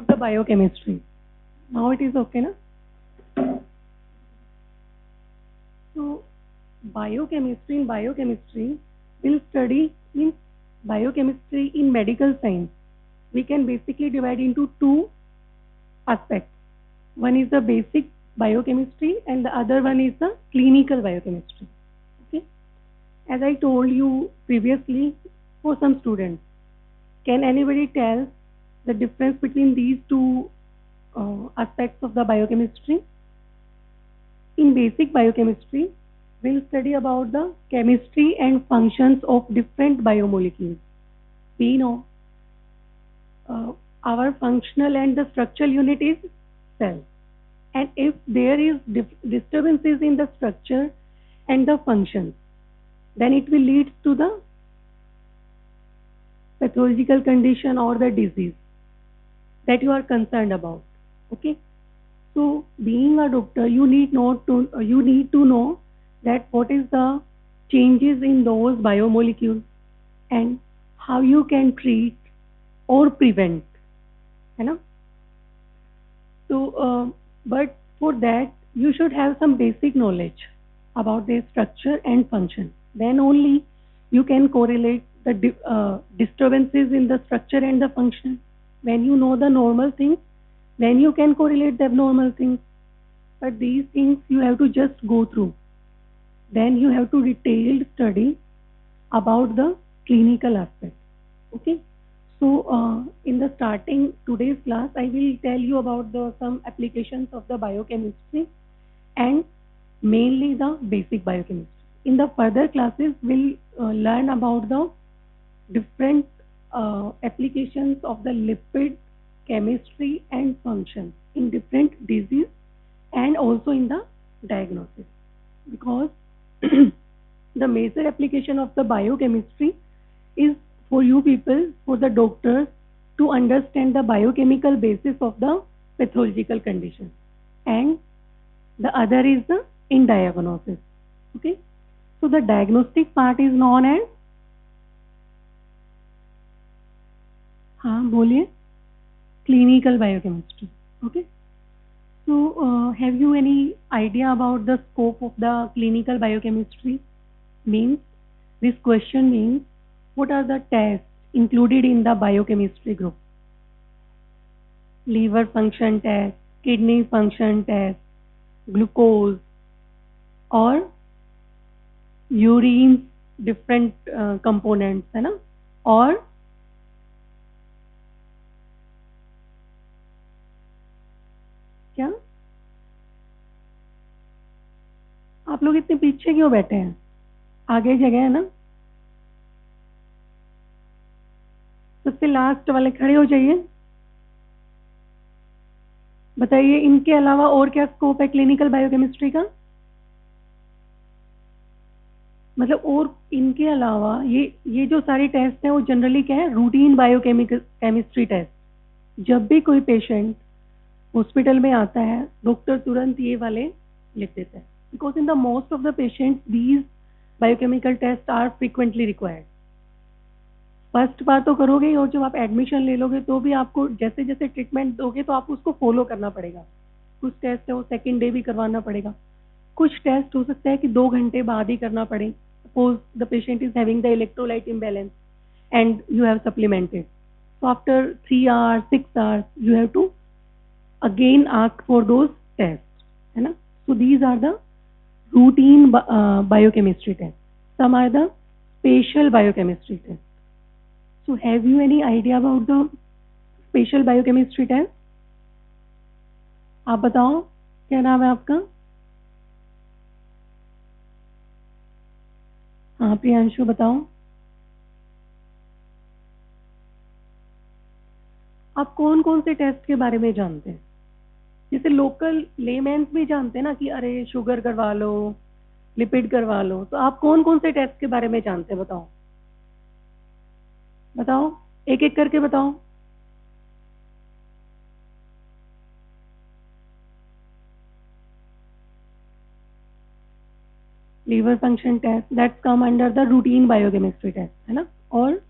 about the biochemistry. Now it is okay, na? So biochemistry will study in biochemistry in medical science. We can basically divide into two aspects. One is the basic biochemistry and the other one is the clinical biochemistry. Okay. As I told you previously, for some students, can anybody tell the difference between these two aspects of the biochemistry? In basic biochemistry, we'll study about the chemistry and functions of different biomolecules. We know our functional and the structural unit is cell. And if there is disturbances in the structure and the functions, then it will lead to the pathological condition or the disease that you are concerned about. Okay. So being a doctor, you need to know that what is the changes in those biomolecules and how you can treat or prevent. You know? So, but for that you should have some basic knowledge about their structure and function. Then only you can correlate the disturbances in the structure and the function. When you know the normal things, then you can correlate the abnormal things. But these things you have to just go through. Then you have to detailed study about the clinical aspect. Okay. So in the starting today's class, I will tell you about some applications of the biochemistry and mainly the basic biochemistry. In the further classes, we'll learn about the different applications of the lipid chemistry and function in different disease and also in the diagnosis, because the major application of the biochemistry is for you people, for the doctors, to understand the biochemical basis of the pathological condition, and the other is the in diagnosis. Okay. So the diagnostic part is known as, हाँ बोलिए, clinical biochemistry. Okay. So have you any idea about the scope of the clinical biochemistry? Means, this question means, what are the tests included in the biochemistry group? Liver function test, kidney function test, glucose, or urine different components, है ना? और क्या आप लोग इतने पीछे क्यों बैठे हैं? आगे जगह है ना? सबसे लास्ट वाले खड़े हो जाइए. बताइए इनके अलावा और क्या स्कोप है क्लिनिकल बायोकेमिस्ट्री का? मतलब और इनके अलावा ये जो सारे टेस्ट हैं वो जनरली क्या है? Routine biochemistry test. जब भी कोई पेशेंट हॉस्पिटल में आता है, डॉक्टर तुरंत ये वाले लिख देता है, because in the most of the patients these biochemical test are frequently required. First बार तो करोगे ही, और जब आप एडमिशन ले लोगे तो भी आपको जैसे जैसे ट्रीटमेंट दोगे तो आप उसको फॉलो करना पड़ेगा. कुछ टेस्ट है वो सेकेंड डे भी करवाना पड़ेगा, कुछ टेस्ट हो सकता है कि 2 घंटे बाद ही करना पड़े. Suppose the patient is having the electrolyte imbalance and you have supplemented, so after 3 hours 6 hours you have to again ask for those tests, है ना? So these are the routine biochemistry tests. Some are the spatial biochemistry tests. So have you any idea about the spatial biochemistry test? आप बताओ क्या नाम है आपका? हाँ प्रियांशु बताओ. आप कौन कौन से टेस्ट के बारे में जानते हैं? जैसे लोकल लेमेन्स भी जानते हैं ना कि अरे शुगर करवा लो, लिपिड करवा लो, तो आप कौन कौन से टेस्ट के बारे में जानते हैं? बताओ बताओ, एक एक करके बताओ. Liver function test, that's come under the routine biochemistry test, है ना? और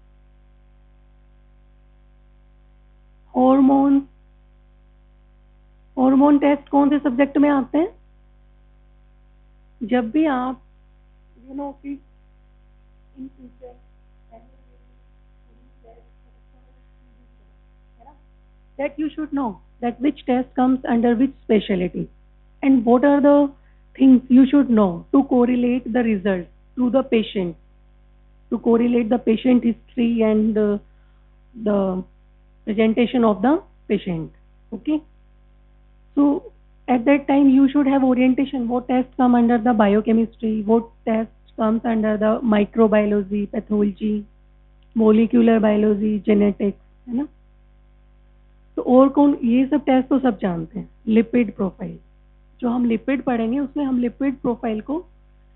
हॉर्मोन हार्मोन टेस्ट कौन से सब्जेक्ट में आते हैं? जब भी आप कि in future that you should know that which test comes under which specialty and what are the things you should know to correlate the results to the patient, to correlate the patient history and the presentation of the patient. Okay, so at that time you should have orientation what tests come under the biochemistry, what tests comes under the microbiology, pathology, molecular biology, genetics, है ना? तो और कौन, ये सब test तो सब जानते हैं. लिपिड प्रोफाइल, जो हम लिपिड पढ़ेंगे उसमें हम लिपिड प्रोफाइल को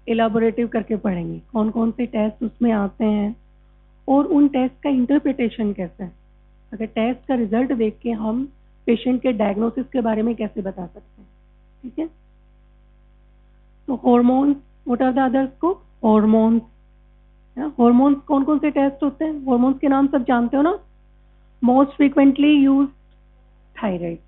एलाबोरेटिव करके पढ़ेंगे, कौन कौन से टेस्ट उसमें आते हैं और उन टेस्ट का इंटरप्रिटेशन कैसा है. अगर टेस्ट का रिजल्ट देख के हम पेशेंट के डायग्नोसिस के बारे में कैसे बता सकते हैं. ठीक है. तो hormones, what are the other scope? Hormones. Hormones कौन कौन से टेस्ट होते हैं? हॉर्मोन्स के नाम सब जानते हो ना? Most frequently use thyroid.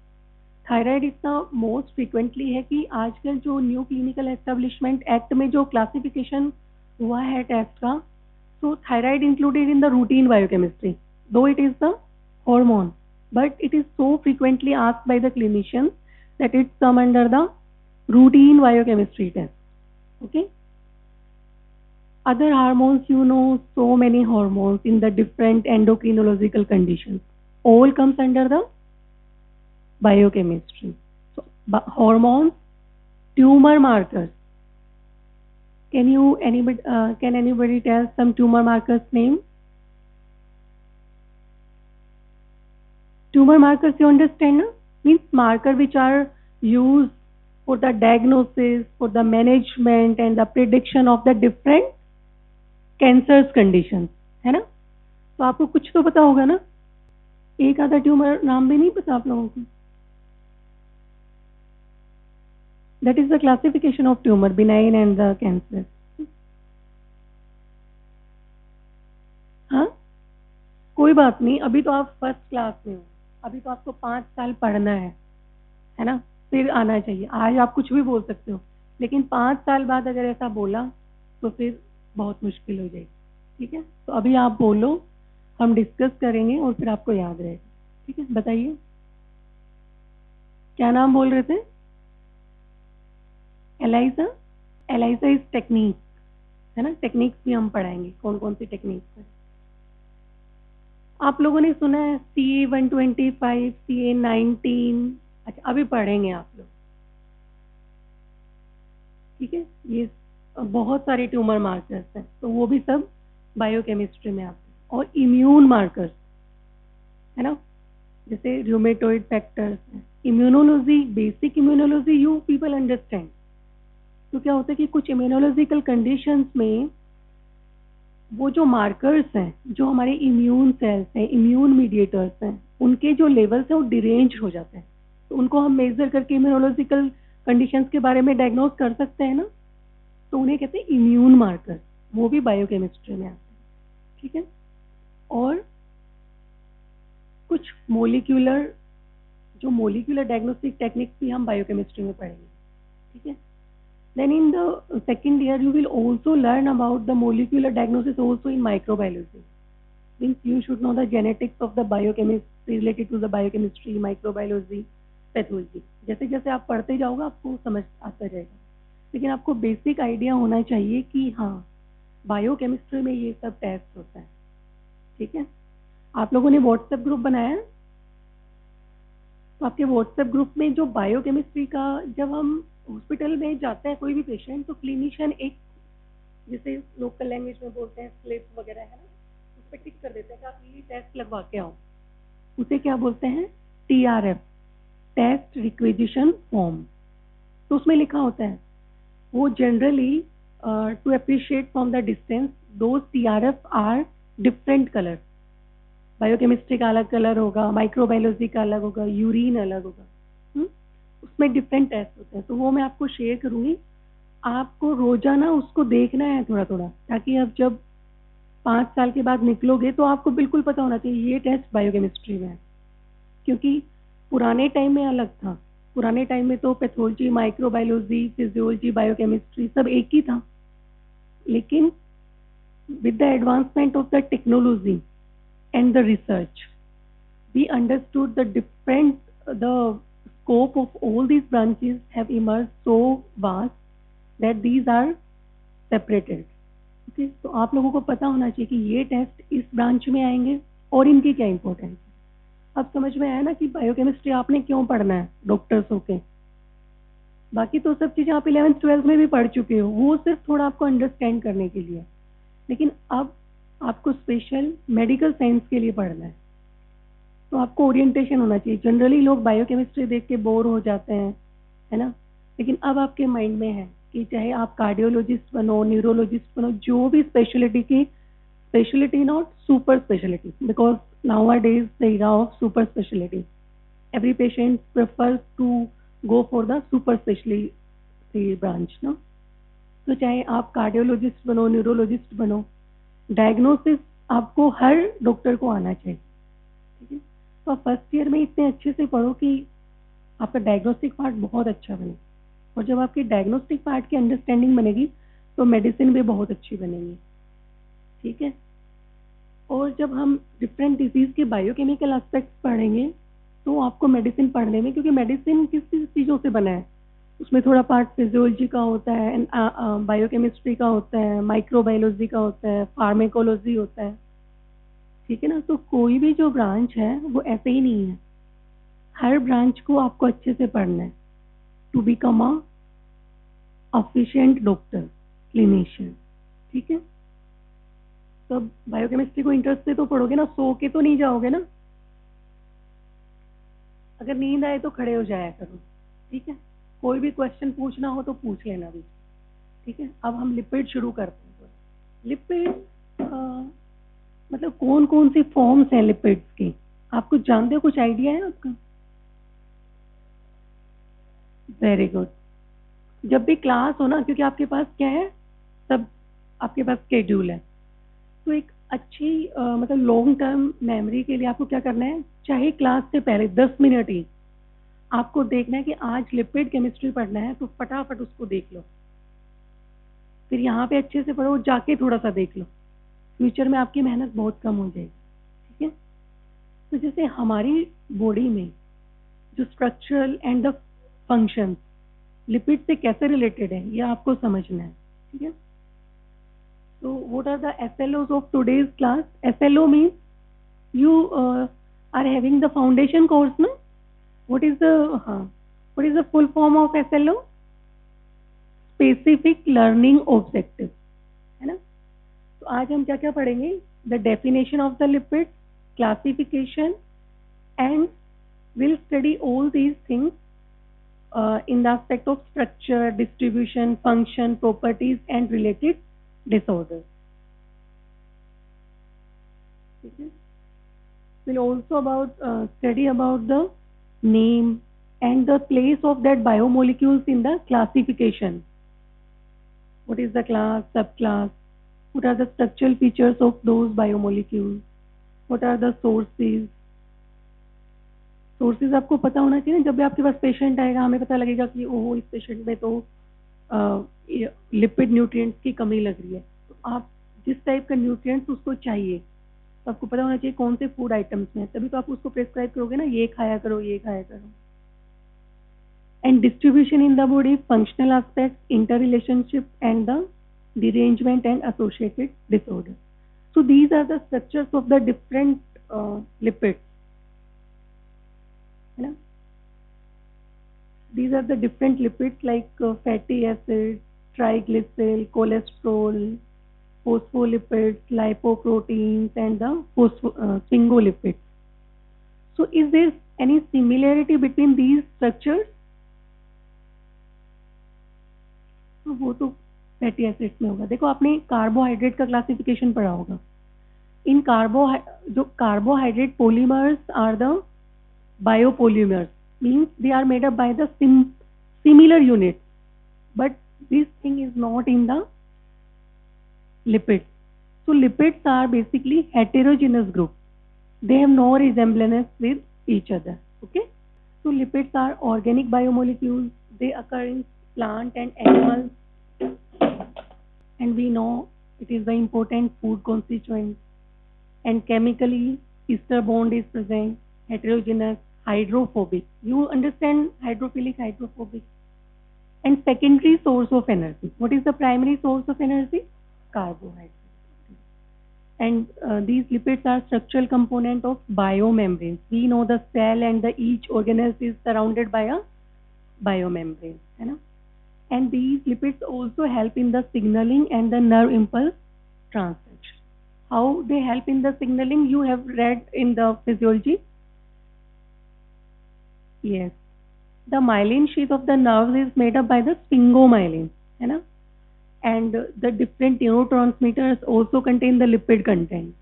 Thyroid इतना मोस्ट फ्रीक्वेंटली है कि आजकल जो न्यू क्लिनिकल एस्टेब्लिशमेंट एक्ट में जो क्लासिफिकेशन हुआ है टेस्ट का, so thyroid included in the routine biochemistry, though it is the hormone, but it is so frequently asked by the clinicians that it come under the routine biochemistry test. Okay, other hormones, you know, so many hormones in the different endocrinological conditions, all comes under the biochemistry. So hormones, tumor markers. Can anybody tell some tumor markers name? Tumor markers, you understand, no? Means marker which are used for the diagnosis, for the management and the prediction of the different cancers conditions, है ना? तो आपको कुछ तो पता होगा ना? एक आधा ट्यूमर नाम भी नहीं पता आप लोगों को? That is the classification of tumor, benign and the cancer. हाँ, कोई बात नहीं, अभी तो आप फर्स्ट क्लास में हो, अभी तो आपको 5 साल पढ़ना है ना? फिर आना चाहिए. आज आप कुछ भी बोल सकते हो, लेकिन 5 साल बाद अगर ऐसा बोला तो फिर बहुत मुश्किल हो जाएगी. ठीक है, तो अभी आप बोलो, हम डिस्कस करेंगे और फिर आपको याद रहेगा. ठीक है, बताइए क्या नाम बोल रहे थे? एलाइजा. एलाइजा इज टेक्निक, है ना? टेक्निक्स भी हम पढ़ाएंगे, कौन कौन सी टेक्निक्स है. आप लोगों ने सुना है CA-125, CA-19? अच्छा, अभी पढ़ेंगे आप लोग. ठीक है, ये बहुत सारे ट्यूमर मार्कर्स हैं, तो वो भी सब बायोकेमिस्ट्री में आते हैं. और इम्यून मार्कर्स, है ना, जैसे rheumatoid factors. Immunology, basic immunology you people understand. तो क्या होता है कि कुछ इम्यूनोलॉजिकल कंडीशंस में वो जो मार्कर्स हैं, जो हमारे इम्यून सेल्स हैं, इम्यून मीडिएटर्स हैं, उनके जो लेवल्स हैं वो डिरेंज हो जाते हैं. तो उनको हम मेजर करके इम्यूनोलॉजिकल कंडीशंस के बारे में डायग्नोज कर सकते हैं ना, तो उन्हें कहते हैं इम्यून मार्कर्स. वो भी बायोकेमिस्ट्री में आते हैं. ठीक है, और कुछ मोलिक्यूलर, जो मोलिक्यूलर डायग्नोस्टिक टेक्निक्स भी हम बायोकेमिस्ट्री में पढ़ेंगे. ठीक है. Then in the second year you will also learn about the molecular diagnosis also in microbiology. Means you should know the genetics of the biochemistry related to the biochemistry, microbiology, pathology. जैसे जैसे आप पढ़ते जाओगे आपको समझ आता जाएगा, लेकिन आपको बेसिक आइडिया होना चाहिए कि हाँ, बायोकेमिस्ट्री में ये सब टेस्ट होता है. ठीक है. आप लोगों ने व्हाट्सएप ग्रुप बनाया है, तो आपके व्हाट्सएप ग्रुप में जो बायोकेमिस्ट्री का, जब हम हॉस्पिटल में जाते हैं कोई भी पेशेंट, तो क्लिनिशियन एक, जैसे लोकल लैंग्वेज में बोलते हैं स्लिप वगैरह, है ना, उस पर टिक कर देते हैं कि आप ये टेस्ट लगवा के आओ. उसे क्या बोलते हैं? TRF, test requisition form. तो उसमें लिखा होता है वो generally to appreciate from the distance those TRF are different colour. Biochemistry का अलग कलर होगा, माइक्रोबायोलॉजी का अलग होगा, यूरिन अलग होगा, उसमें डिफरेंट टेस्ट होते हैं. तो वो मैं आपको शेयर करूंगी, आपको रोजाना उसको देखना है थोड़ा थोड़ा, ताकि अब जब 5 साल के बाद निकलोगे तो आपको बिल्कुल पता होना चाहिए ये टेस्ट बायोकेमिस्ट्री में है. क्योंकि पुराने टाइम में अलग था, पुराने टाइम में तो पैथोलॉजी, माइक्रोबायोलॉजी, फिजियोलॉजी, बायोकेमिस्ट्री सब एक ही था, लेकिन with the advancement of the technology and the research, we understood the scope of all these branches have emerged so vast that these are separated. Okay, तो आप लोगों को पता होना चाहिए कि ये टेस्ट इस ब्रांच में आएंगे और इनकी क्या इंपॉर्टेंस है. अब समझ में आया ना कि बायोकेमिस्ट्री आपने क्यों पढ़ना है डॉक्टर्स होके. बाकी तो सब चीजें आप 11th 12th में भी पढ़ चुके हो, वो सिर्फ थोड़ा आपको अंडरस्टैंड करने के लिए. लेकिन अब आपको स्पेशल मेडिकल साइंस के लिए पढ़ना है, तो आपको ओरिएंटेशन होना चाहिए. जनरली लोग बायोकेमिस्ट्री देख के बोर हो जाते हैं, है ना. लेकिन अब आपके माइंड में है कि चाहे आप कार्डियोलॉजिस्ट बनो, न्यूरोलॉजिस्ट बनो, जो भी स्पेशलिटी की, speciality not super speciality, because nowadays the era of super specialty, every patient prefers to go for the super specialty branch, no. तो चाहे आप कार्डियोलॉजिस्ट बनो, न्यूरोलॉजिस्ट बनो, डायग्नोसिस आपको हर डॉक्टर को आना चाहिए. ठीक है, तो आप फर्स्ट ईयर में इतने अच्छे से पढ़ो कि आपका डायग्नोस्टिक पार्ट बहुत अच्छा बने, और जब आपकी डायग्नोस्टिक पार्ट की अंडरस्टैंडिंग बनेगी तो मेडिसिन भी बहुत अच्छी बनेगी. ठीक है, और जब हम डिफरेंट डिजीज के बायोकेमिकल एस्पेक्ट्स पढ़ेंगे तो आपको मेडिसिन पढ़ने में, क्योंकि मेडिसिन किस किस चीज़ों से बना है, उसमें थोड़ा पार्ट फिजियोलॉजी का होता है, बायोकेमिस्ट्री का होता है, माइक्रोबायोलॉजी का होता है, फार्मेकोलॉजी होता है. ठीक है ना, तो कोई भी जो ब्रांच है वो ऐसे ही नहीं है, हर ब्रांच को आपको अच्छे से पढ़ना है to become a efficient doctor, clinician. ठीक है, तो बायोकेमिस्ट्री को इंटरेस्ट से तो पढ़ोगे ना, सो के तो नहीं जाओगे ना. अगर नींद आए तो खड़े हो जाया करो. ठीक है, कोई भी क्वेश्चन पूछना हो तो पूछ लेना भी. ठीक है, अब हम लिपिड शुरू करते हैं. लिपिड मतलब कौन कौन सी फॉर्म्स हैं लिपिड्स की, आप कुछ जानते हो, कुछ आइडिया है आपका? Very good. जब भी क्लास हो ना, क्योंकि आपके पास क्या है, सब आपके पास स्केड्यूल है, तो एक अच्छी मतलब लॉन्ग टर्म मेमोरी के लिए आपको क्या करना है, चाहे क्लास से पहले 10 मिनट ही आपको देखना है कि आज लिपिड केमिस्ट्री पढ़ना है, तो फटाफट उसको देख लो. फिर यहाँ पे अच्छे से पढ़ो, जाके थोड़ा सा देख लो, फ्यूचर में आपकी मेहनत बहुत कम हो जाएगी. ठीक है, तो जैसे हमारी बॉडी में जो structural and the function lipid से कैसे रिलेटेड है, ये आपको समझना है. ठीक है, so what are the SLOs of today's class? SLO means you are having the foundation course, no? What is the full form of SLO? Specific learning objective, है ना. तो आज हम क्या क्या पढ़ेंगे, the definition of the lipid, classification, and we'll study all these things in the aspect of structure, distribution, function, properties, and related disorders. Okay. We'll also study about the name and the place of that biomolecules in the classification. What is the class, subclass? What are the structural features of those biomolecules? What are the sources? Sources आपको पता होना चाहिए. जब भी आपके पास patient आएगा, हमें पता लगेगा कि ओह इस पेशेंट में तो लिपिड न्यूट्रिएंट्स की कमी लग रही है, तो आप जिस टाइप का न्यूट्रिएंट्स उसको चाहिए, तो आपको पता होना चाहिए कौन से फूड आइटम्स में, तभी तो आप उसको प्रेस्क्राइब करोगे ना, ये खाया करो, ये खाया करो. And distribution in the body, functional aspect, inter relationship and the derangement and associated disorders. So these are the structures of the different lipids. You know? These are the different lipids like fatty acids, triglyceride, cholesterol, phospholipids, lipoproteins, and the sphingolipids. So is there any similarity between these structures? वो तो fatty acids में होगा. देखो, आपने carbohydrate का classification पढ़ा होगा. इन जो carbohydrate polymers are the biopolymers, means they are made up by the similar units, but this thing is not in the lipids. So lipids are basically heterogeneous group. They have no resemblance with each other. Okay, so lipids are organic biomolecules. They occur in plant and animals, and we know it is the important food constituent. And chemically, ester bond is present, heterogeneous, hydrophobic. You understand hydrophilic, hydrophobic. And secondary source of energy. What is the primary source of energy? Carbohydrate. And these lipids are structural component of biomembranes. We know the cell and the each organelle is surrounded by a biomembrane. है ना? And these lipids also help in the signaling and the nerve impulse transduction. How they help in the signaling? You have read in the physiology. Yes. The myelin sheath of the nerves is made up by the sphingomyelin. है ना? And the different neurotransmitters also contain the lipid content.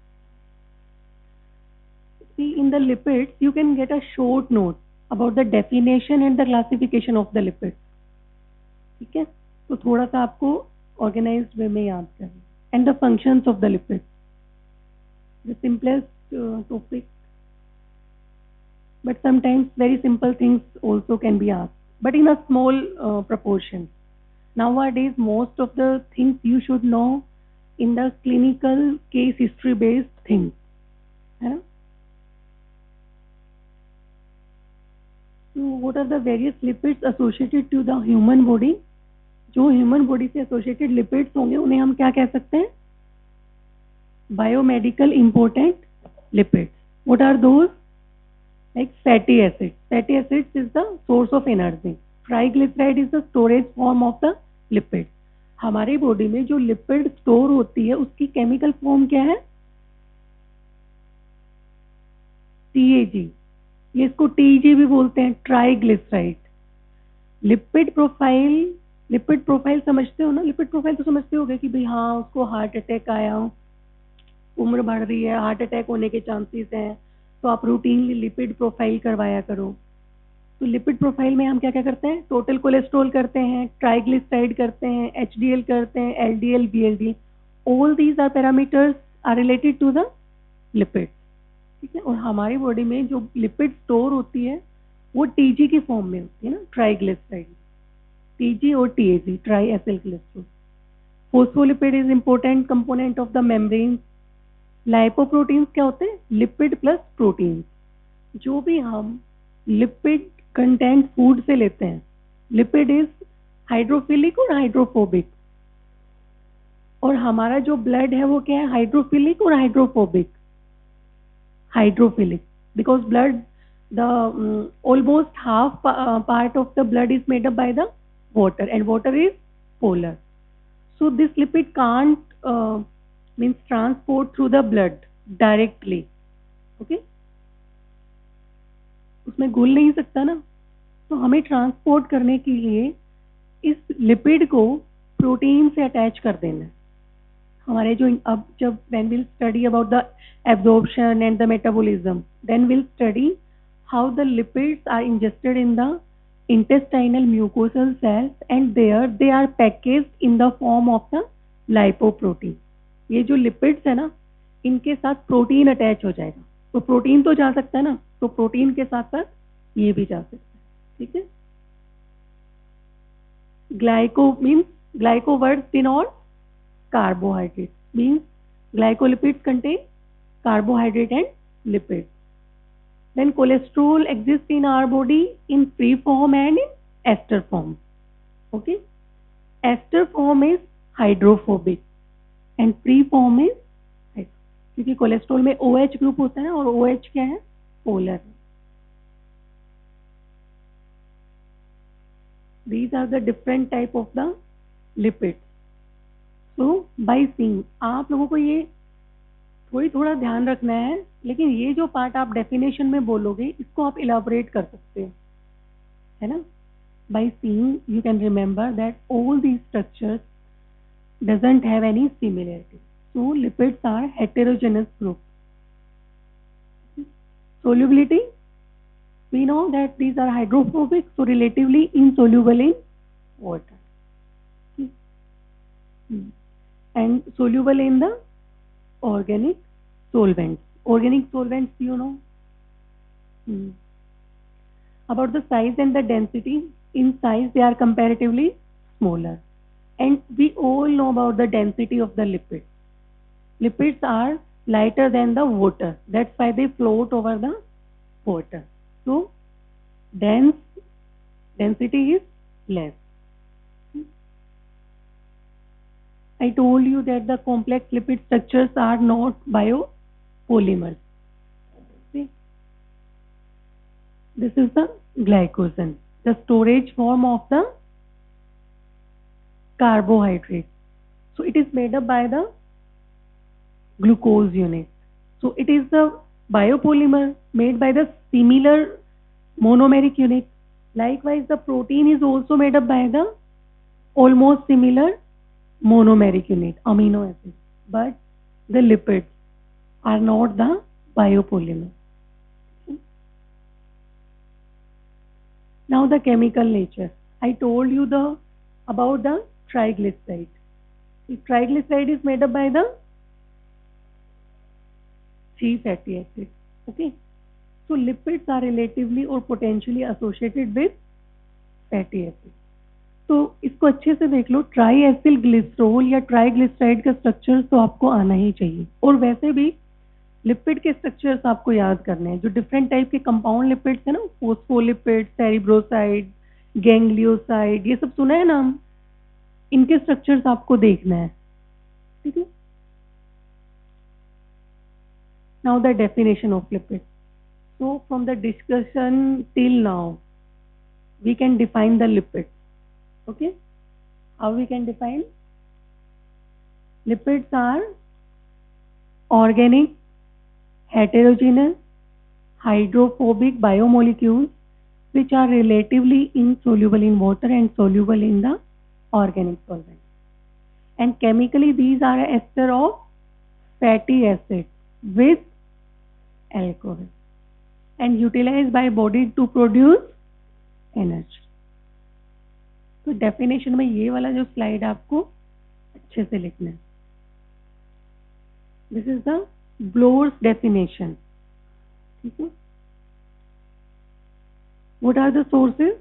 See, in the lipids, you can get a short note about the definition and the classification of the lipids. ठीक है? तो थोड़ा सा आपको organized way में याद करना. And the functions of the lipids. The simplest topic, but sometimes very simple things also can be asked, but in a small proportion. Nowadays, most of the things you should know in the clinical case history based things. है ना? So, what are the various lipids associated to the human body? जो human body से associated lipids होंगे उन्हें हम क्या कह सकते हैं? Biomedical important lipids. What are those? Like fatty acids. Fatty acids is the source of energy. Triglyceride is the storage form of the lipid. हमारी बॉडी में जो लिपिड स्टोर होती है उसकी केमिकल फॉर्म क्या है? TAG. ये इसको TG भी बोलते हैं, ट्राइग्लिसराइड. लिपिड प्रोफाइल समझते हो ना? लिपिड प्रोफाइल तो समझते होगे कि भाई हाँ उसको हार्ट अटैक आया, उम्र बढ़ रही है, हार्ट अटैक होने के चांसेस हैं, तो आप रूटीनली लिपिड प्रोफाइल करवाया करो. तो लिपिड प्रोफाइल में हम क्या क्या करते हैं? टोटल कोलेस्ट्रॉल करते हैं, ट्राइग्लिसराइड करते हैं, HDL करते हैं, LDL, VLDL. All these are parameters are related to the lipid. ठीक है? और हमारी बॉडी में जो लिपिड स्टोर होती है वो TG की फॉर्म में होती है ना, ट्राइग्लिसराइड. TG और TAG, try acyl cholesterol. Phospholipid is important component of the membrane. Lipoproteins क्या होते हैं? Lipid plus protein. जो भी हम लिपिड कंटेंट फूड से लेते हैं, लिपिड इज हाइड्रोफिलिक और हाइड्रोफोबिक. और हमारा जो ब्लड है वो क्या है? हाइड्रोफिलिक और hydrophobic. Hydrophilic because blood the almost half part of the blood is made up by the water and water is polar. So this lipid can't means transport through the blood directly. Okay? उसमें घुल नहीं सकता ना, तो हमें transport करने के लिए इस लिपिड को प्रोटीन से अटैच कर देना है. हमारे जो अब जब when we'll study about the absorption and the metabolism, then we'll study how the lipids are ingested in the intestinal mucosal cells and there they are packaged in the form of the lipoprotein. ये जो lipids है ना, इनके साथ protein attach हो जाएगा. तो protein तो जा सकता है ना, तो प्रोटीन के साथ साथ ये भी जा सकता है. ठीक है? Glyco means glyco word denote carbohydrate, means glycolipids contain carbohydrate and lipids. Then cholesterol exists in our body in free form and in ester form. Okay? Ester form is hydrophobic and free form is क्योंकि cholesterol में OH group होता है ना, और OH क्या है? Polar. These are the different type of the lipids. So by seeing, आप लोगों को ये थोड़ा ध्यान रखना है, लेकिन ये जो पार्ट आप डेफिनेशन में बोलोगे इसको आप इलाबोरेट कर सकते हो, है ना? By seeing you can remember that all these structures doesn't have any similarity. So lipids are heterogeneous group. Solubility, we know that these are hydrophobic, so relatively insoluble in water. And soluble in the organic solvents. Organic solvents, you know. About the size and the density, in size they are comparatively smaller, and we all know about the density of the lipids. Lipids are lighter than the water, that's why they float over the water. So density is less. I told you that the complex lipid structures are not biopolymers. See, this is the glycogen, the storage form of the carbohydrate. So it is made up by the glucose unit. So it is the biopolymer made by the similar monomeric unit. Likewise, the protein is also made up by the almost similar monomeric unit, amino acids. But the lipids are not the biopolymer. Now the chemical nature. I told you about the triglyceride. The triglyceride is made up by the three fatty acids. Okay. So lipids are relatively or potentially associated with fatty acids. तो इसको अच्छे से देख लो, try acyl glycerol या triglyceride का structure तो आपको आना ही चाहिए, और वैसे भी लिपिड के स्ट्रक्चर्स आपको याद करने हैं। जो डिफरेंट टाइप के कंपाउंड लिपिड्स है ना, फोस्फोलिपिड, सेरिब्रोसाइड, गैंग्लियोसाइड, ये सब सुना है नाम, इनके स्ट्रक्चर्स आपको देखना है। ठीक है। Now the definition of lipid. So from the discussion till now, we can define the lipids. Okay, how we can define? Lipids are organic, heterogeneous, hydrophobic biomolecules which are relatively insoluble in water and soluble in the organic solvent. And chemically, these are ester of fatty acids with alcohol and utilized by body to produce energy. तो definition में ये वाला जो slide आपको अच्छे से लिखना है. This is the Bloor's definition. ठीक है. What are the sources?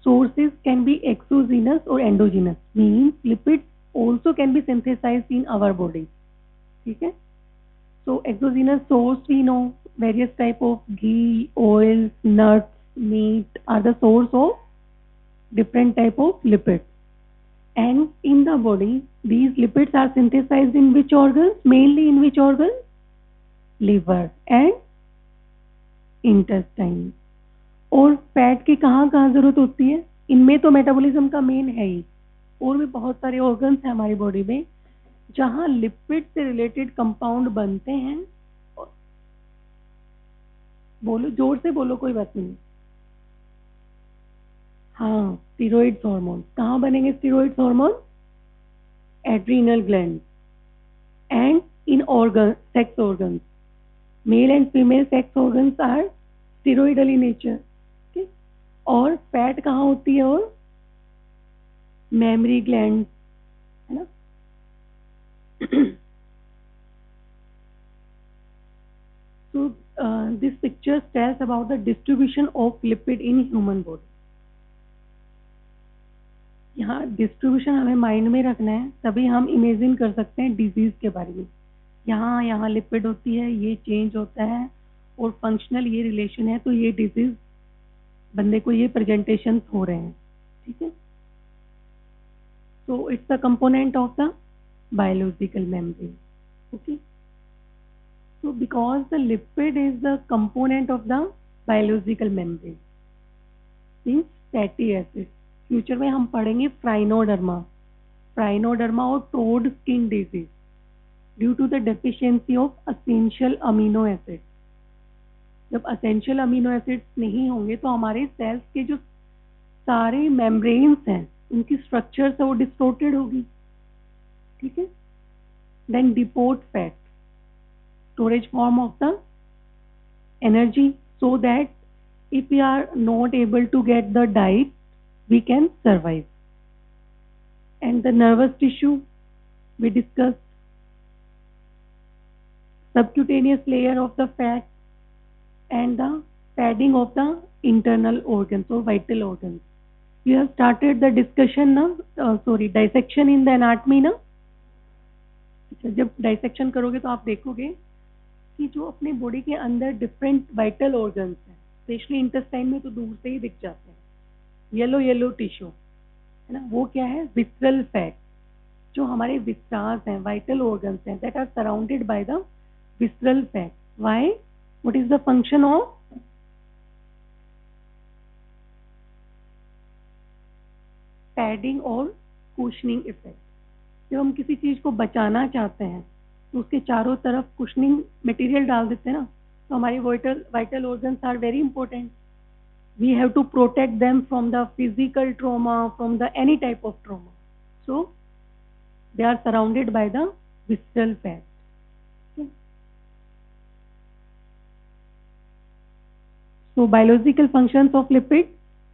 Sources can be exogenous or endogenous. Means lipids also can be synthesized in our body. ठीक है. So exogenous source we know various type of ghee, oils, nuts, meat are the source of different type of lipids. And in the body, these lipids are synthesized in which organs? Mainly in which organs? Liver and intestine. और fat की कहाँ कहाँ जरूरत होती है? इनमें तो metabolism का मेन है ही, और भी बहुत सारे ऑर्गन्स हैं हमारी बॉडी में जहाँ लिपिड से रिलेटेड कंपाउंड बनते हैं. बोलो, जोर से बोलो, कोई बात नहीं. हाँ, स्टीरॉइड हार्मोन. कहाँ बनेंगे steroid hormone? Adrenal gland and in organ, sex organs. Male and female sex organs are steroidal in nature. और फैट कहाँ होती है? और मेमरी ग्लैंड है ना. So this picture tells about the distribution of lipid in human body. यहाँ distribution हमें mind में रखना है, तभी हम इमेजिन कर सकते हैं डिजीज के बारे में. यहाँ लिपिड होती है, ये चेंज होता है और फंक्शनल ये रिलेशन है, तो ये डिजीज बंदे को ये प्रेजेंटेशन हो रहे हैं. ठीक है. So it's the component of the biological membrane. Okay. So because the lipid is the component of the biological membrane, means fatty acids. Future में हम पढ़ेंगे फ्राइनोडर्मा और toad skin disease due to the deficiency of essential amino acid. जब essential amino acids नहीं होंगे तो हमारे sales के जो सारे मेम्ब्रेन्स हैं उनकी स्ट्रक्चर्स है वो डिस्टोर्टेड होगी. ठीक है. Then depot fat, storage form of the energy, so that if we are not able to get the diet, we can survive. And the nervous tissue we discussed, subcutaneous layer of the fat and the padding of the internal organs or vital organs. You have started the discussion now, dissection in the anatomy ना. जब dissection करोगे तो आप देखोगे कि जो अपने body के अंदर डिफरेंट वाइटल ऑर्गन्स हैं, स्पेशली इंटेस्टाइन में तो दूर से ही दिख जाते हैं, येलो येलो टिश्यू है ना, वो क्या है, विसरल फैट. जो हमारे विसरास हैं, वाइटल ऑर्गन्स हैं, that are surrounded by the visceral fat. Why? What is the function of padding और कुशनिंग इफेक्ट. जब हम किसी चीज को बचाना चाहते हैं तो उसके चारों तरफ कुशनिंग मटेरियल डाल देते हैं ना, तो हमारी vital organs are very important. We have to protect them from the physical trauma, from the any type of trauma. So they are surrounded by the visceral fat. Okay. So biological functions of lipid,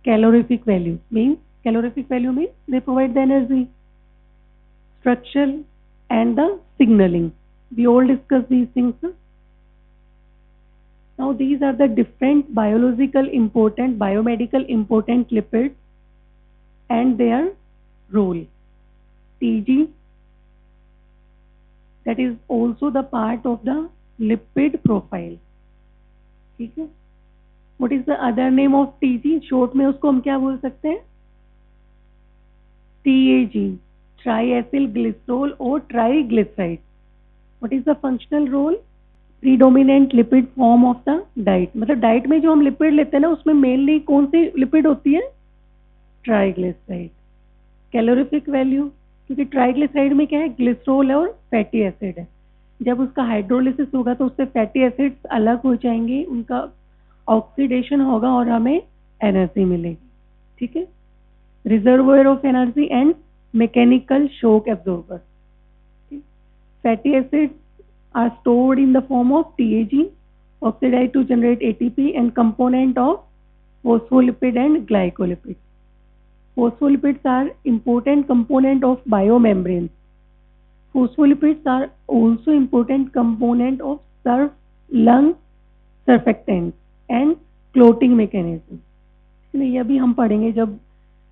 calorific value means they provide the energy, structure and the signaling. We all discuss these things. Now these are the different biomedical important lipids and their role. TG, that is also the part of the lipid profile. ठीक है. What is the other name of TG? Short में उसको हम क्या बोल सकते हैं? TAG, triacyl glycerol और triglyceride. What is the functional role? Predominant lipid form of the diet. मतलब डाइट में जो हम लिपिड लेते हैं ना, उसमें मेनली कौन सी लिपिड होती है? ट्राइग्लिसराइड. कैलोरीफिक वैल्यू, क्योंकि ट्राइग्लिसराइड में क्या है, ग्लिसरॉल और फैटी एसिड है. जब उसका हाइड्रोलिसिस होगा तो उससे फैटी एसिड्स अलग हो जाएंगे, उनका ऑक्सीडेशन होगा और हमें एनर्जी मिलेगी. ठीक है. Reservoir of energy and mechanical shock absorber. Fatty acids are stored in the form of TAG, oxidized to generate ATP and component of phospholipid and glycolipid. Phospholipids are important component of biomembranes. Phospholipids are also important component of lung surfactants and clotting mechanism. इसलिए ये भी हम पढ़ेंगे जब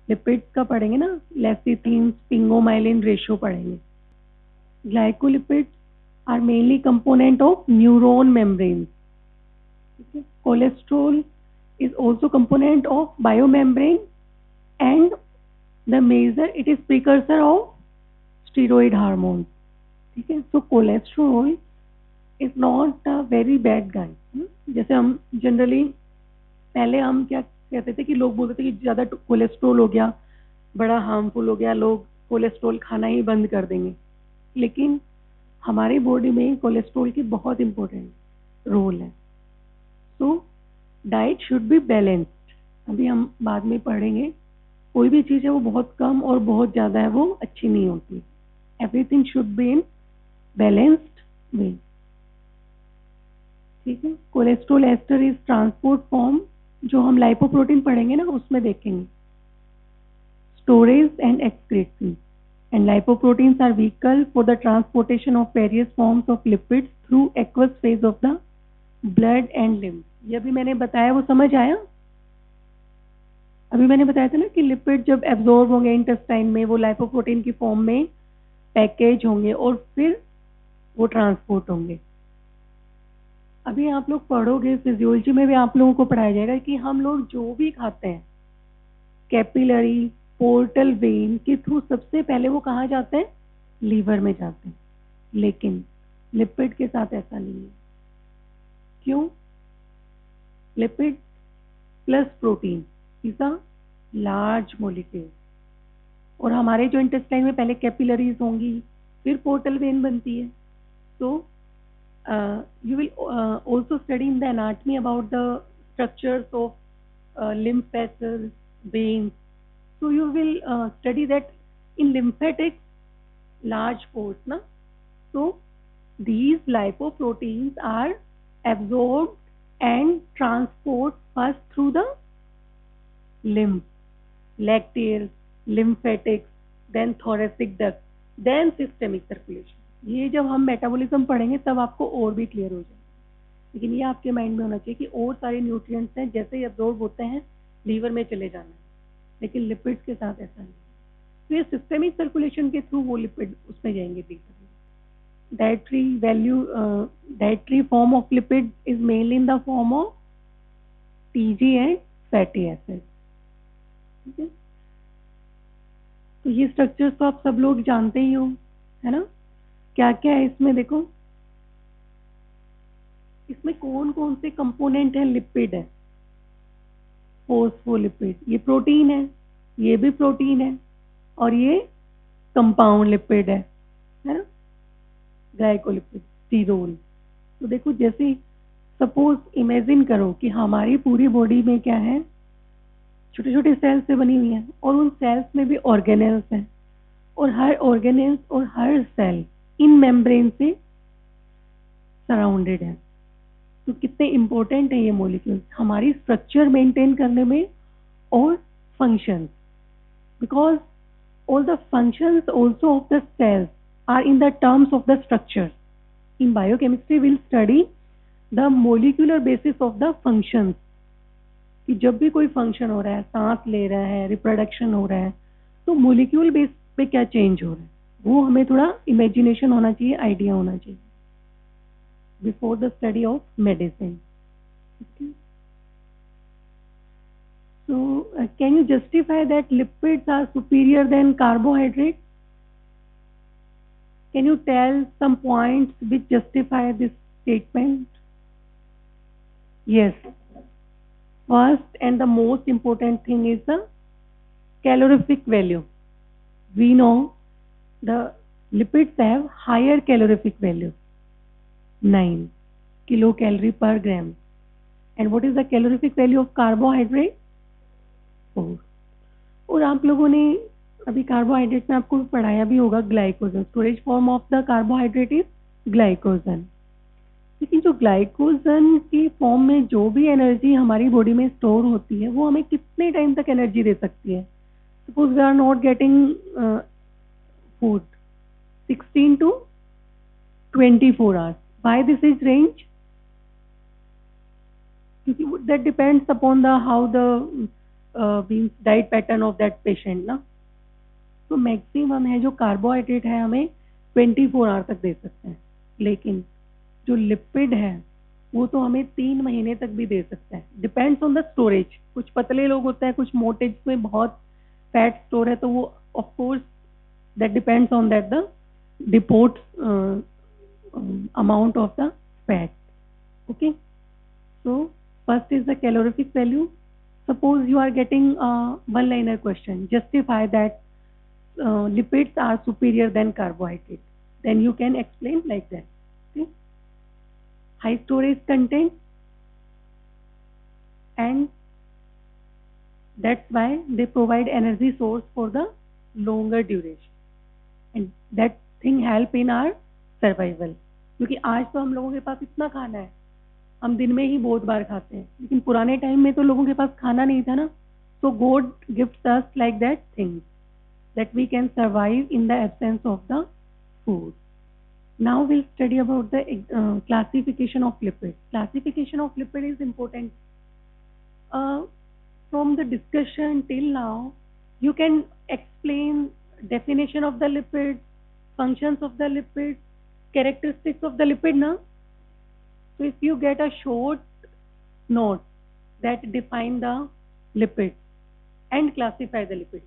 lipids का पढ़ेंगे ना, lecithin स्पिंगोमाइलिन ratio पढ़ेंगे. Glycolipids are mainly component of neuron membranes. Cholesterol is also component of biomembrane and it is precursor of steroid hormones. ठीक है. So cholesterol is not a very bad guy. जैसे हम generally पहले हम क्या कहते थे कि लोग बोलते थे कि ज़्यादा कोलेस्ट्रॉल हो गया, बड़ा हार्मफुल हो गया, लोग कोलेस्ट्रॉल खाना ही बंद कर देंगे. लेकिन हमारी बॉडी में कोलेस्ट्रॉल की बहुत इम्पोर्टेंट रोल है. So diet should be balanced. अभी हम बाद में पढ़ेंगे, कोई भी चीज़ है वो बहुत कम और बहुत ज़्यादा है वो अच्छी नहीं होती. Everything should be in balanced way. ठीक है. Cholesterol ester is transport form, जो हम लाइपोप्रोटीन पढ़ेंगे ना उसमें देखेंगे. Storage and excretion, and lipoproteins are vehicle for the transportation of various forms of lipids through aqueous phase of the blood and lymph. ये भी मैंने बताया, वो समझ आया? अभी मैंने बताया था ना कि लिपिड जब एब्जॉर्ब होंगे इंटेस्टाइन में, वो लाइपोप्रोटीन की फॉर्म में पैकेज होंगे और फिर वो ट्रांसपोर्ट होंगे. अभी आप लोग पढ़ोगे, फिजियोलॉजी में भी आप लोगों को पढ़ाया जाएगा कि हम लोग जो भी खाते हैं कैपिलरी पोर्टल वेन के थ्रू सबसे पहले वो कहाँ जाते हैं? लीवर में जाते हैं. लेकिन लिपिड के साथ ऐसा नहीं है. क्यों? Lipid plus protein is a large molecule. और हमारे जो इंटेस्टाइन में पहले कैपिलरीज होंगी, फिर पोर्टल वेन बनती है. So you will also study in the anatomy about the structures of lymph vessels, veins. So you will study that in lymphatics, large pores, na? So these lipoproteins are absorbed and transport first through the lymph, lacteals, lymphatics, then thoracic duct, then systemic circulation. ये जब हम metabolism पढ़ेंगे तब आपको और भी clear हो जाएगा. लेकिन ये आपके माइंड में होना चाहिए कि और सारे न्यूट्रिएंट्स हैं, जैसे ही एब्जॉर्ब होते हैं लीवर में चले जाना है, लेकिन लिपिड्स के साथ ऐसा नहीं। तो ये सिस्टेमिक सर्कुलेशन के थ्रू वो लिपिड उसमें जाएंगे लीवर में। Dietary form of lipid is mainly in the form of TG and fatty acids. ठीक है, तो ये स्ट्रक्चर्स तो आप सब लोग जानते ही हो, है ना। क्या क्या है इसमें देखो, इसमें कौन कौन से कंपोनेंट है लिपिड है। फोस्फोलिपिड, ये प्रोटीन है, ये भी प्रोटीन है, और ये कंपाउंड लिपिड है ना, ग्लाइकोलिपिड, स्टीरोल। तो देखो जैसे सपोज इमेजिन करो कि हमारी पूरी बॉडी में क्या है, छोटे छोटे सेल्स से बनी हुई है, और उन सेल्स में भी ऑर्गेनेल्स हैं, और हर ऑर्गेनेल्स और हर सेल इन मेम्ब्रेन से सराउंडेड है। तो कितने इंपॉर्टेंट है ये मॉलिक्यूल्स हमारी स्ट्रक्चर मेंटेन करने में और functions, because all the functions also of the cells are in the terms of the structure. In biochemistry we'll study the molecular basis of the functions, कि जब भी कोई फंक्शन हो रहा है, सांस ले रहा है, रिप्रोडक्शन हो रहा है, तो मोलिक्यूल बेस पे क्या चेंज हो रहा है, वो हमें थोड़ा इमेजिनेशन होना चाहिए, आइडिया होना चाहिए before the study of medicine. So, can you justify that lipids are superior than carbohydrates? Can you tell some points which justify this statement? Yes. First and the most important thing is the calorific value. We know the lipids have higher calorific value, 9 kilocalorie per gram. And what is the calorific value of carbohydrate? और आप लोगों ने अभी carbohydrate में आपको पढ़ाया भी होगा glycogen, storage form of the carbohydrate is glycogen. लेकिन जो ग्लाइकोजन की फॉर्म में जो भी एनर्जी हमारी बॉडी में स्टोर होती है, वो हमें कितने टाइम तक एनर्जी दे सकती है। Suppose we are not getting food 16 to 24 hours. Why this is range? That depends upon the how the means diet pattern of that patient ना। तो मैक्सिमम है जो कार्बोहाइड्रेट है हमें 24 आवर तक दे सकते हैं, लेकिन जो लिपिड है वो तो हमें 3 महीने तक भी दे सकता है, डिपेंड्स ऑन द स्टोरेज। कुछ पतले लोग होते हैं, कुछ मोटे जिसमें बहुत फैट स्टोर है, तो वो of course that depends on that the deport amount of the fat. Okay, so first is the calorific value. Suppose you are getting a one-liner question, justify that lipids are superior than carbohydrates. Then you can explain like that. Okay? High storage content, and that's why they provide energy source for the longer duration, and that thing help in our survival. क्योंकि आज तो हम लोगों के पास इतना खाना है, हम दिन में ही बहुत बार खाते हैं, लेकिन पुराने टाइम में तो लोगों के पास खाना नहीं था ना। So God gifts us like that things that we can survive in the absence of the food. Now will study about the classification of lipid. Classification of lipid is important. From the discussion till now you can explain definition of the lipid, functions of the lipid, characteristics of the lipid now. So if you get a short note that define the lipid and classify the lipid,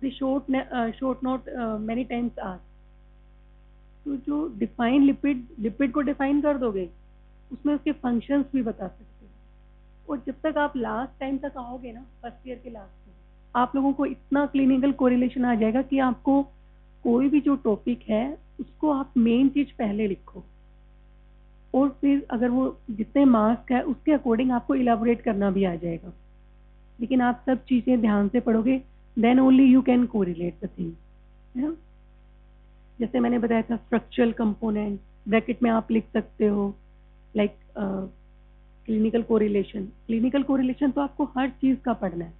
the short note many times asked. तो जो define lipid को define कर दोगे, उसमें उसके functions भी बता सकते हो। और जब तक आप लास्ट टाइम तक आओगे ना, फर्स्ट ईयर के लास्ट में, आप लोगों को इतना क्लिनिकल कोरिलेशन आ जाएगा कि आपको कोई भी जो टॉपिक है उसको आप मेन चीज पहले लिखो, और फिर अगर वो जितने मार्क्स है उसके अकॉर्डिंग आपको इलाबोरेट करना भी आ जाएगा। लेकिन आप सब चीजें ध्यान से पढ़ोगे, then only you can correlate the thing, है ना। जैसे मैंने बताया था स्ट्रक्चरल कंपोनेंट, ब्रैकेट में आप लिख सकते हो like clinical correlation. Clinical correlation तो आपको हर चीज का पढ़ना है।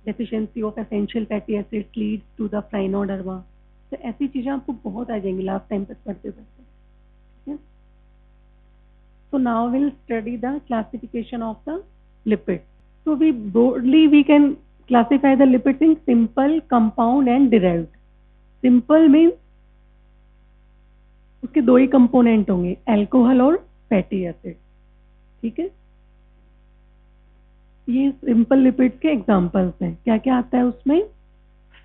Deficiency of essential fatty acids leads to the phrynoderma, तो ऐसी चीजें आपको बहुत आ जाएंगी लास्ट टाइम तक पढ़ते पढ़ते, ठीक है। So now we'll study the classification of the lipids. So we can classify the lipids in simple, compound and derived. Simple means उसके दो ही कंपोनेंट होंगे, अल्कोहल और फैटी एसिड. ठीक है, ये सिंपल लिपिड्स के एग्जांपल्स हैं. क्या क्या आता है उसमें?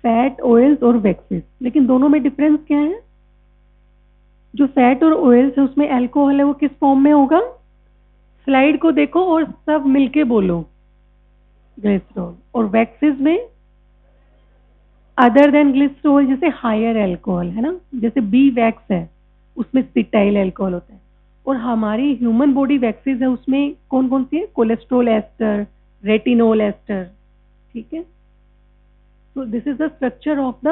फैट, ऑयल्स और वैक्सेस. लेकिन दोनों में डिफरेंस क्या है? जो फैट और ऑयल्स है उसमें अल्कोहल है वो किस फॉर्म में होगा? स्लाइड को देखो और सब मिलके बोलो, ग्लिसरॉल. और वैक्सेस में अदर देन ग्लिसरॉल, जैसे हायर अल्कोहल है ना, जैसे बी वैक्स है उसमें सिटाइल अल्कोहल होता है. और हमारी ह्यूमन बॉडी वैक्सेस है उसमें कौन कौन सी है? Cholesterol ester, retinol ester. ठीक है, so this is the structure of the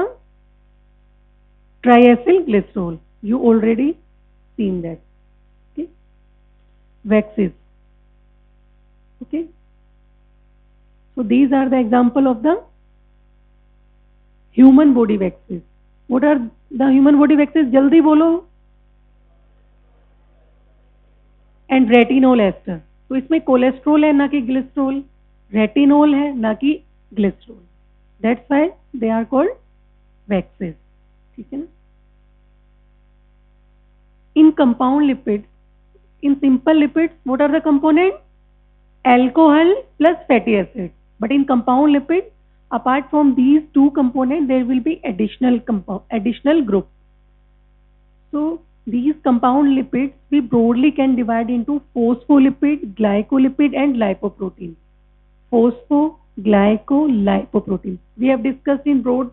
triacyl glycerol. You already seen that. Okay, waxes. Okay, so these are the example of the human body waxes. What are the human body waxes? jaldi bolo. And retinol ester. तो इसमें cholesterol है ना कि glycerol, retinol है ना कि glycerol. That's why they are called waxes. ठीक है ना. In compound lipids, in simple lipids, what are the components? Alcohol plus fatty acids. But in compound lipids, apart from these two components, there will be additional group. So these compound lipids we broadly can divide into phospholipid, glycolipid, and lipoprotein. Phospho, glyco, lipoprotein. We have discussed in broad.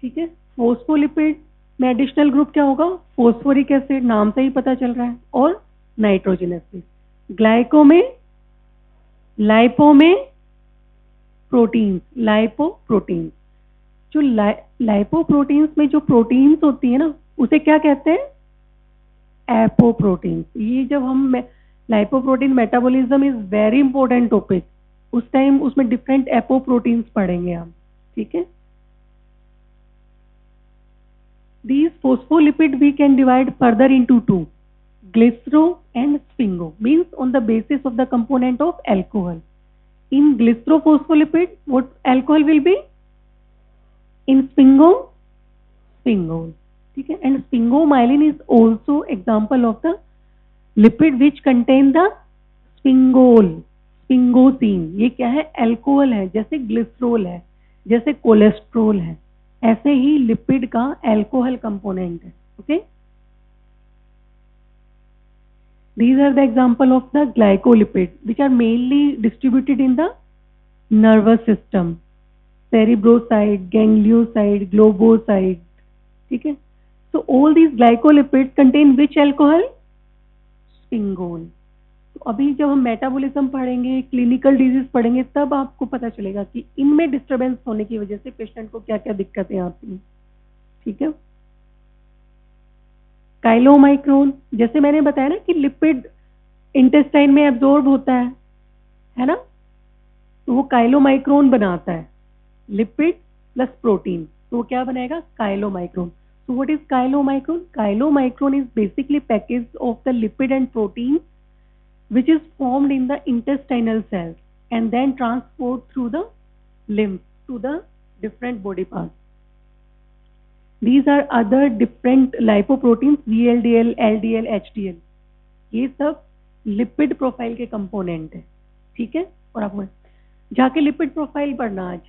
ठीक है, phospholipid में additional group क्या होगा? Phosphoric acid, नाम से ही पता चल रहा है, और नाइट्रोजन एसिड. ग्लाइको में, लाइपो में प्रोटीन्स, लाइपोप्रोटीन्स. जो लाइपोप्रोटीन्स में जो प्रोटीन्स होती है ना उसे क्या कहते हैं? एपोप्रोटीन्स. ये जब हम lipoprotein metabolism is very important topic, उस टाइम उसमें डिफरेंट एपोप्रोटीन्स पढ़ेंगे हम. ठीक है, these phospholipid we can divide further into two, glycero and sphingो, means on the basis of the component of alcohol. In glycerophospholipid what alcohol will be? In sphingो, sphingol. ठीक है, and sphingomyelin is also example of the lipid which contain the sphingol, sphingosine. ये क्या है? Alcohol है, जैसे glycerol है, जैसे cholesterol है, ऐसे ही लिपिड का अल्कोहल कंपोनेंट है. Okay, these are the example of the glycolipids which are mainly distributed in the nervous system, cerebroside, ganglioside, globoside. ठीक है, so all these glycolipids contain which alcohol? स्फिंगोल. तो अभी जब हम मेटाबॉलिज्म पढ़ेंगे, क्लिनिकल डिजीज पढ़ेंगे, तब आपको पता चलेगा कि इनमें डिस्टरबेंस होने की वजह से पेशेंट को क्या क्या दिक्कतें आती हैं. ठीक है, काइलोमाइक्रोन, जैसे मैंने बताया ना कि लिपिड इंटेस्टाइन में एब्जॉर्ब होता है ना, तो वो काइलोमाइक्रोन बनाता है. लिपिड प्लस प्रोटीन, तो वो क्या बनाएगा? Chylomicron. So what is chylomicron? Chylomicron is basically package of the lipid and protein which is formed in the intestinal cells and then transport through the lymph to the different body parts. These are other different lipoproteins, VLDL, LDL, HDL. ये सब lipid profile के component है. ठीक है, और आपको जाके lipid profile पढ़ना आज,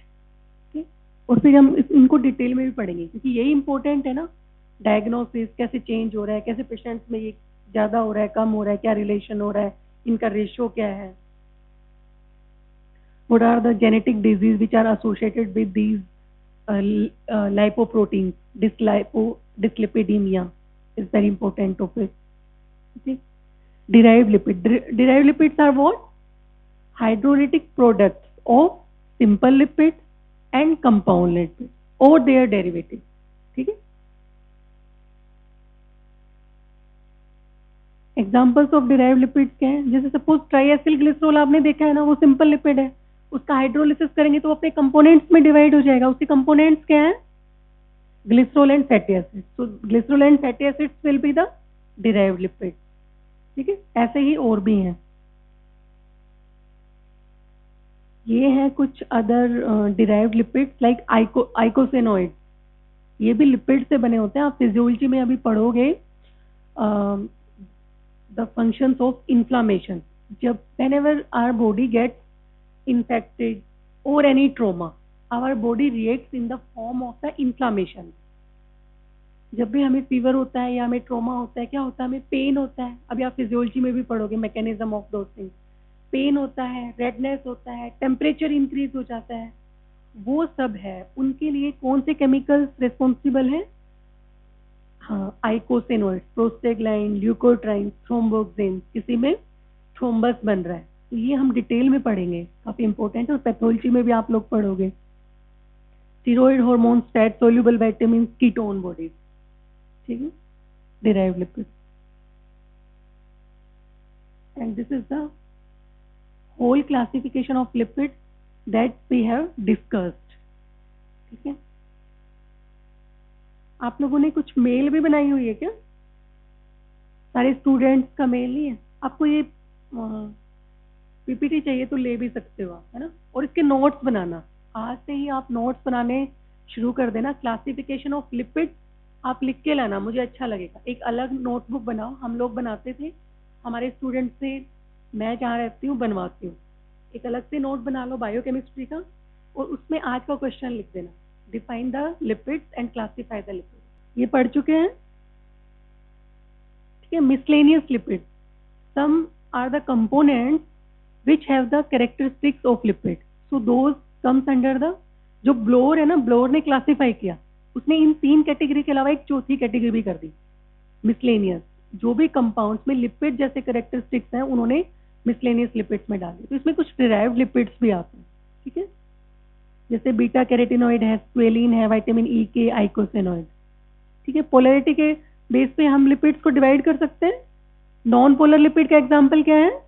और फिर हम इनको डिटेल में भी पढ़ेंगे क्योंकि यही इंपॉर्टेंट है ना. डायग्नोसिस कैसे चेंज हो रहा है, कैसे पेशेंट्स में ये ज्यादा हो रहा है, कम हो रहा है, क्या रिलेशन हो रहा है, इनका रेशियो क्या है. What are the genetic disease which are associated with these lipoproteins. Dyslipidemia is very important topic. Okay. Derived lipids are what? Hydrolytic products of simple lipids and compound lipids or their derivatives. ठीक है, examples of derived lipids क्या है? जैसे suppose ट्राइएसिल glycerol आपने देखा है ना, वो सिंपल लिपिड है, उसका हाइड्रोलिसिस करेंगे तो अपने कंपोनेंट्स में डिवाइड हो जाएगा. उसके कंपोनेंट्स क्या है? Glycerol and fatty acids. So glycerol and fatty acids will be the derived lipid, ठीक है। ऐसे ही और भी हैं। ये हैं कुछ अदर डिराइव्ड लिपिड्स लाइक आइकोसेनोइड। ये भी लिपिड से बने होते हैं। आप फिजियोलॉजी में अभी पढ़ोगे द फंक्शंस ऑफ इन्फ्लामेशन। जब whenever our body gets infected or any trauma, our body reacts in the form of the inflammation। जब भी हमें फीवर होता है या हमें ट्रोमा होता है, क्या होता है, हमें पेन होता है। अभी आप फिजियोलॉजी में भी पढ़ोगे mechanism of those things. Pain होता है, रेडनेस होता है, टेम्परेचर इंक्रीज हो जाता है, वो सब है। उनके लिए कौन से केमिकल्स रिस्पॉन्सिबल हैं? हाँ, आइकोसेनोइड, प्रोस्टेग्लैंड, ल्यूकोट्राइन, थ्रोम्बोक्सिन। किसी में थ्रोम्बस बन रहा है, तो ये हम डिटेल में पढ़ेंगे, काफी इंपॉर्टेंट है। और पैथोलॉजी में भी आप लोग पढ़ोगे steroid hormone, fat soluble vitamin, ketone bodies, ठीक है, derived lipids। And this is the whole classification of lipids that we have discussed, ठीक है। आप लोगों ने कुछ मेल भी बनाई हुई है क्या? सारे स्टूडेंट्स का मेल ही है। आपको ये पीपीटी चाहिए तो ले भी सकते हो आप, है ना। और इसके नोट्स बनाना, आज से ही आप नोट्स बनाने शुरू कर देना। क्लासिफिकेशन ऑफ लिपिड आप लिख के लाना, मुझे अच्छा लगेगा। एक अलग नोटबुक बनाओ, हम लोग बनाते थे, हमारे स्टूडेंट से मैं जहाँ रहती हूँ बनवाती हूँ। एक अलग से नोट बना लो बायोकेमिस्ट्री का, और उसमें आज का क्वेश्चन लिख देना, define the lipids and classify the lipids. ये पढ़ चुके हैं, ठीक है। Miscellaneous lipid, some are the components which have the characteristics of lipid, so those comes under the, जो ब्लोर है ना, ब्लोर ने क्लासिफाई किया, उसने इन 3 कैटेगरी के अलावा एक चौथी कैटेगरी भी कर दी, मिसलेनियस। जो भी कंपाउंड्स में लिपिड जैसे कैरेक्टरिस्टिक्स हैं उन्होंने मिसलेनियस लिपिड्स में डाल दी। तो इसमें कुछ डिराइव्ड लिपिड्स भी आते हैं, ठीक है, जैसे बीटा कैरोटिनॉइड है, स्क्वेलिन है, विटामिन ई के, आइकोसेनोइड, ठीक है। पोलैरिटी के बेस पे हम लिपिड्स को डिवाइड कर सकते हैं। नॉन पोलर लिपिड का एग्जाम्पल क्या है?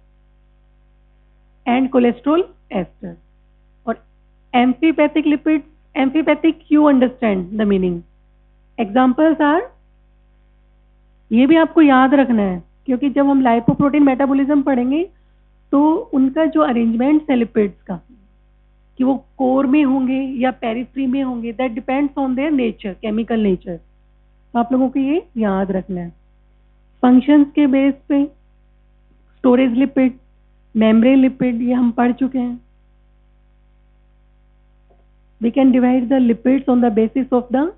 And cholesterol ester. और amphipathic lipid, amphipathic, you understand the meaning. Examples are, ये भी आपको याद रखना है, क्योंकि जब हम लाइपोप्रोटीन मेटाबॉलिज्म पढ़ेंगे तो उनका जो अरेंजमेंट है लिपिड्स का, कि वो कोर में होंगे या पेरिफ्री में होंगे, that depends on their nature, chemical nature. तो आप लोगों को ये याद रखना है। फंक्शंस के बेस पे स्टोरेज लिपिड, मेम्ब्रेन लिपिड, ये हम पढ़ चुके हैं। We can divide the lipids on the basis of the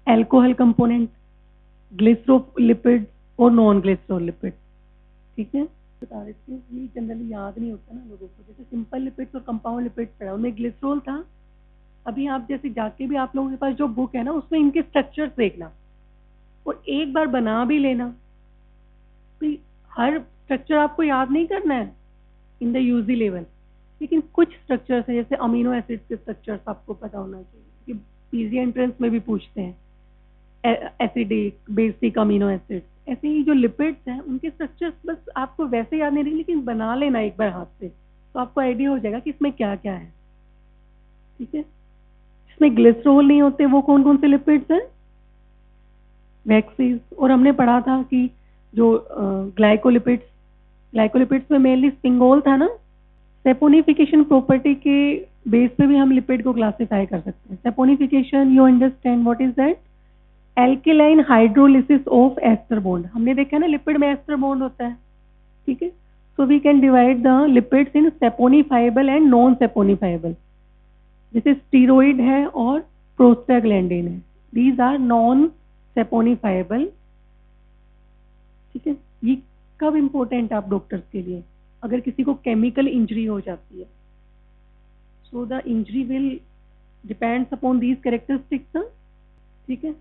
alcohol component, glycerolipid और नॉन ग्लिसरोलिपिड, ठीक है। बता देती हूँ, ये जनरली याद नहीं होता ना लोगों को। जैसे सिंपल लिपिड्स और कंपाउंड लिपिड्स पढ़ा, उनमें ग्लिसरॉल था। अभी आप जैसे जाके भी आप लोगों के पास जो बुक है ना, उसमें इनके स्ट्रक्चर्स देखना और एक बार बना भी लेना। तो हर स्ट्रक्चर आपको याद नहीं करना है इन द यूजी लेवल, लेकिन कुछ स्ट्रक्चर्स है, जैसे अमीनो एसिड्स के स्ट्रक्चर्स आपको पता होना चाहिए, कि पीजी एंट्रेंस में भी पूछते हैं, एसिडिक, बेसिक अमीनो एसिड्स। ऐसे ही जो लिपिड्स हैं उनके स्ट्रक्चर्स बस आपको वैसे याद नहीं रही, लेकिन बना लेना एक बार हाथ से, तो आपको आइडिया हो जाएगा कि इसमें क्या क्या है, ठीक है। इसमें ग्लिसरॉल नहीं होते, वो कौन कौन से लिपिड्स हैं? वैक्सीज। और हमने पढ़ा था कि जो ग्लाइकोलिपिड्स, ग्लाइकोलिपिड्स में मेनली स्पिंगोल था ना। सेपोनिफिकेशन प्रॉपर्टी के बेस पे भी हम लिपिड को क्लासिफाई कर सकते हैं। Saponification, you understand what is that? Alkaline hydrolysis of ester bond. हमने देखा ना लिपिड में एस्टर बॉन्ड होता है, ठीक है। So we can divide the lipids in saponifiable and non saponifiable. जैसे स्टीरॉइड है और प्रोस्टाग्लैंडिन है, दीज आर नॉन सेपोनिफाइबल, ठीक है। ये कब इम्पोर्टेंट आप डॉक्टर्स के लिए? अगर किसी को केमिकल इंजरी हो जाती है, so the injury will depends upon these characteristics, ठीक है।